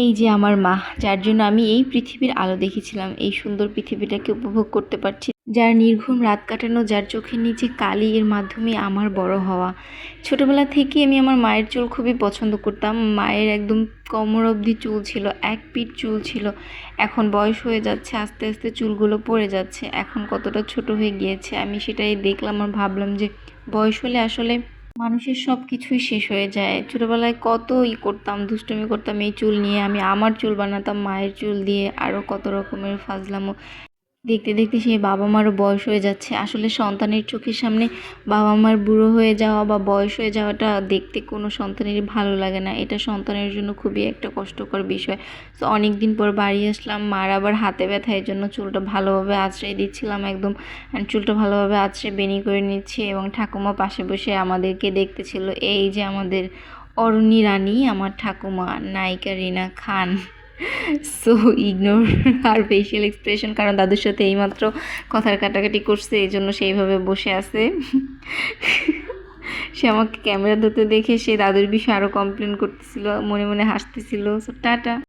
এই যে আমার মা, যার জন্য আমি এই পৃথিবীর আলো দেখেছিলাম, এই সুন্দর পৃথিবীটাকে উপভোগ করতে পারছি, যার নির্ঘুম রাত কাটানো, যার চোখের নিচে কালি, এর মাধ্যমে আমার বড় হওয়া। ছোটবেলা থেকে আমি আমার মায়ের চুল খুবই পছন্দ করতাম। মায়ের একদম কোমর অবধি চুল ছিল, এক পিঠ চুল ছিল। এখন বয়স হয়ে যাচ্ছে, আস্তে আস্তে চুলগুলো পড়ে যাচ্ছে, এখন কতটা ছোট হয়ে গিয়েছে আমি সেটাই দেখলাম আর ভাবলাম যে বয়স হলে আসলে মানুষের সব কিছুই শেষ হয়ে যায়। ছোটবেলায় কত করতাম, দুষ্টুমি করতাম এই চুল নিয়ে। আমি আমার চুল বানাতাম মায়ের চুল দিয়ে, আরও কত রকমের ফাজলামো। দেখতে দেখতে সেই বাবা মারও বয়স হয়ে যাচ্ছে। আসলে সন্তানের চোখের সামনে বাবা মার বুড়ো হয়ে যাওয়া বা বয়স হয়ে যাওয়াটা দেখতে কোনো সন্তানেরই ভালো লাগে না। এটা সন্তানের জন্য খুবই একটা কষ্টকর বিষয়। তো অনেক দিন পর বাড়ি আসলাম, মার আবার হাতে ব্যথা, এই জন্য চুলটা ভালোভাবে আঁচড়ে দিচ্ছিলাম একদম। চুলটা ভালোভাবে আঁচড়ে বেনি করে নিচ্ছি এবং ঠাকুমা পাশে বসে আমাদেরকে দেখতেছিল। এই যে আমাদের অরুণী রানী, আমার ঠাকুমা, নায়িকা রিনা খান। সো ইগনোর আর ফেশিয়াল এক্সপ্রেশন, কারণ দাদুর সাথে এইমাত্র কথার কাটাকাটি করছে, এই জন্য সেইভাবে বসে আছে। সে আমাকে ক্যামেরা ধরতে দেখে সে দাদুর বিষয়ে আরও কমপ্লেন করতেছিল, মনে মনে হাসতেছিল। So tata.